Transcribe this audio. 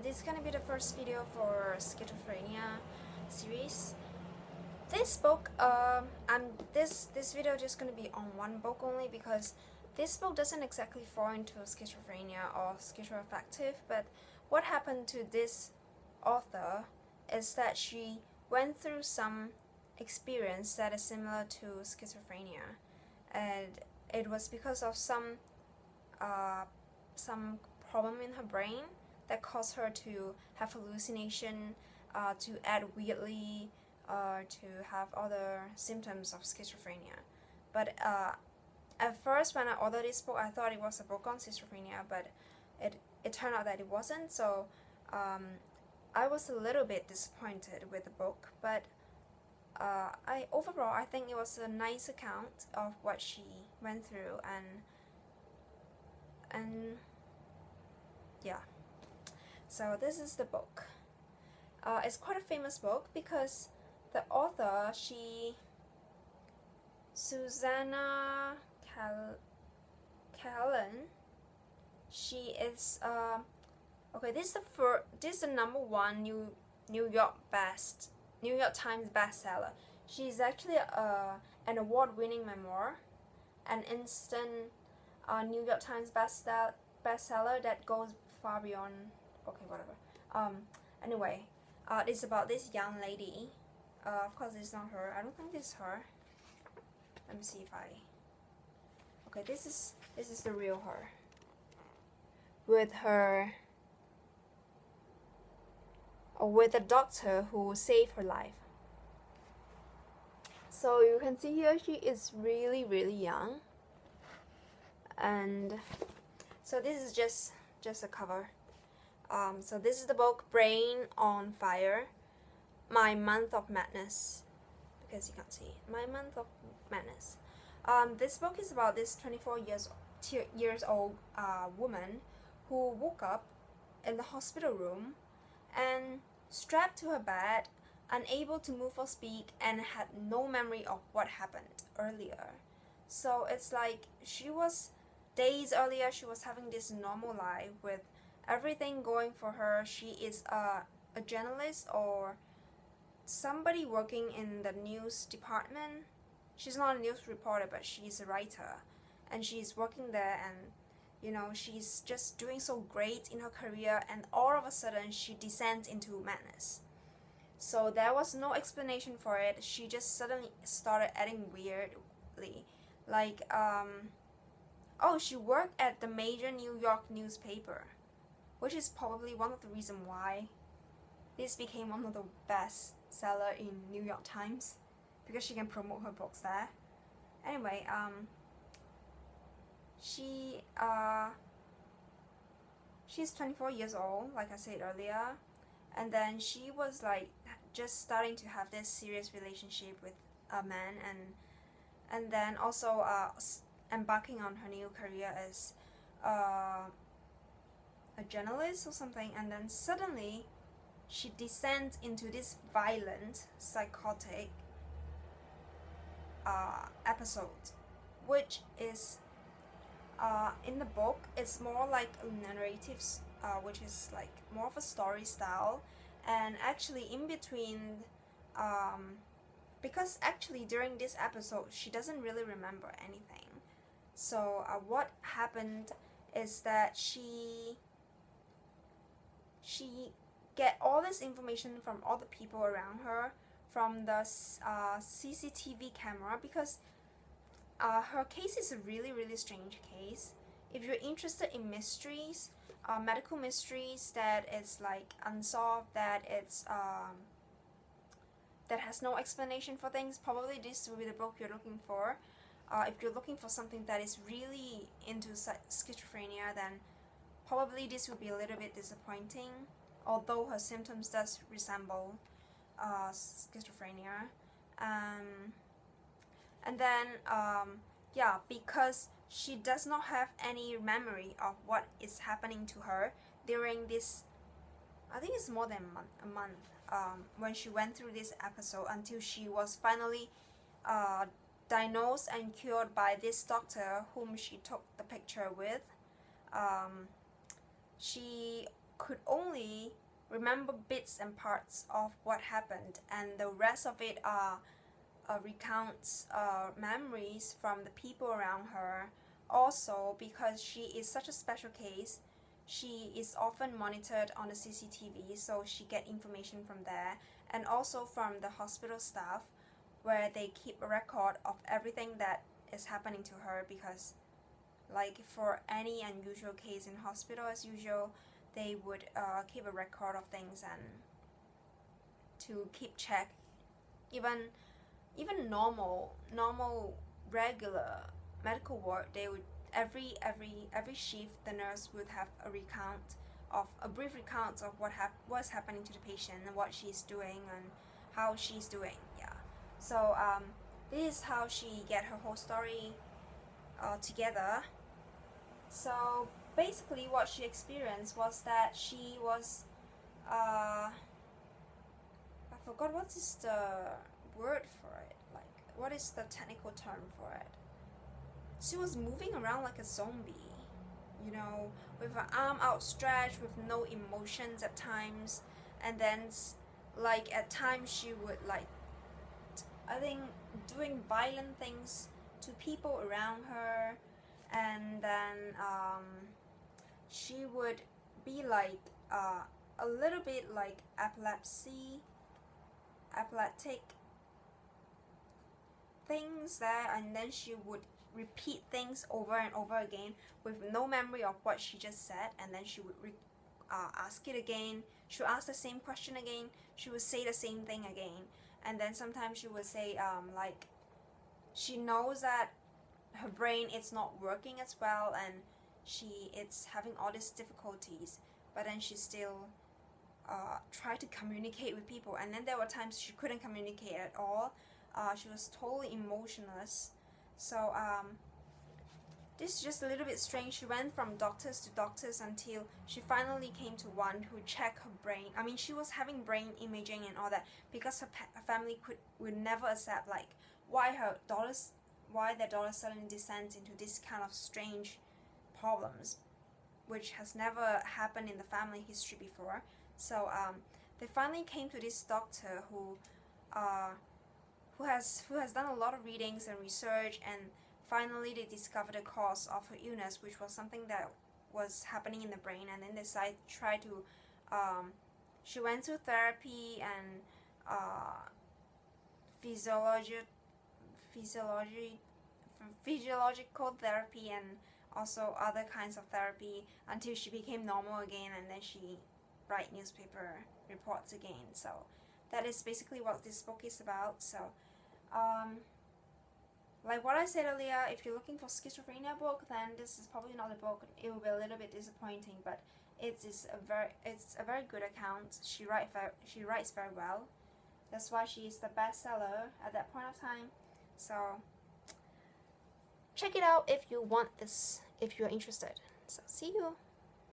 This is gonna be the first video for schizophrenia series. This book, this video just gonna be on one book only because this book doesn't exactly fall into schizophrenia or schizoaffective, but what happened to this author is that she went through some experience that is similar to schizophrenia, and it was because of some problem in her brain that caused her to have hallucination, to act weirdly, to have other symptoms of schizophrenia. But at first, when I ordered this book, I thought it was a book on schizophrenia, but it turned out that it wasn't. So I was a little bit disappointed with the book, but overall I think it was a nice account of what she went through, and yeah. So this is the book. It's quite a famous book because the author, Susannah Cahalan, she is okay. This is the #1 New York Times bestseller. She's actually an award-winning memoir, an instant New York Times bestseller that goes far beyond. Okay, whatever. Anyway, it's about this young lady. Of course, it's not her. I don't think this is her. Let me see if I. Okay, this is the real her. With a doctor who saved her life. So you can see here she is really young, and so this is just a cover. So this is the book Brain on Fire, My Month of Madness, because you can't see it. My Month of Madness. This book is about this 24 years old woman who woke up in the hospital room and strapped to her bed, unable to move or speak, and had no memory of what happened earlier. So it's like days earlier she was having this normal life with everything going for her. She is a journalist or somebody working in the news department. She's not a news reporter, but she's a writer, and she's working there, and she's just doing so great in her career, and all of a sudden she descends into madness. So there was no explanation for it. She just suddenly started acting weirdly, like she worked at the major New York newspaper, which is probably one of the reasons why this became one of the best seller in New York Times, because she can promote her books there. Anyway, she's 24 years old, like I said earlier, and then she was like just starting to have this serious relationship with a man, and then also embarking on her new career as a journalist or something, and then suddenly she descends into this violent, psychotic episode, which is in the book it's more like narratives, which is like more of a story style, and actually in between, because actually during this episode she doesn't really remember anything. So what happened is that she get all this information from all the people around her, from the CCTV camera, because her case is a really strange case. If you're interested in mysteries, medical mysteries that it's like unsolved, that it's that has no explanation for things, probably this will be the book you're looking for. If you're looking for something that is really into schizophrenia, then probably this will be a little bit disappointing, although her symptoms does resemble schizophrenia. And then because she does not have any memory of what is happening to her during this, I think it's more than a month, when she went through this episode, until she was finally diagnosed and cured by this doctor whom she took the picture with. She could only remember bits and parts of what happened, and the rest of it recounts memories from the people around her. Also, because she is such a special case, she is often monitored on the CCTV, so she get information from there, and also from the hospital staff, where they keep a record of everything that is happening to her, because like for any unusual case in hospital, as usual, they would keep a record of things and to keep check. Even normal regular medical ward, they would every shift the nurse would have a brief recount of what's happening to the patient and what she's doing and how she's doing. Yeah. So this is how she get her whole story together. So basically what she experienced was that she was I forgot what is the word for it, like what is the technical term for it. She was moving around like a zombie, you know, with her arm outstretched, with no emotions at times, and then like at times she would like I think doing violent things to people around her, and then she would be like a little bit like epileptic things there, and then she would repeat things over and over again with no memory of what she just said, and then she would ask it again. She would ask the same question again. She would say the same thing again, and then sometimes she would say like she knows that her brain is not working as well, and it's having all these difficulties, but then she still try to communicate with people. And then there were times she couldn't communicate at all. She was totally emotionless. So this is just a little bit strange. She went from doctors to doctors until she finally came to one who checked her brain. I mean, she was having brain imaging and all that, because her family would never accept like why their daughter suddenly descends into this kind of strange problems, which has never happened in the family history before. So they finally came to this doctor who has done a lot of readings and research, and finally they discovered the cause of her illness, which was something that was happening in the brain. And then they tried to she went to therapy and physiological therapy and also other kinds of therapy until she became normal again, and then she write newspaper reports again. So that is basically what this book is about. So like what I said earlier, if you're looking for schizophrenia book, then this is probably not the book. It will be a little bit disappointing, but it's a very good account. She writes very well. That's why she is the bestseller at that point of time. So check it out if you want this, if you're interested. So see you.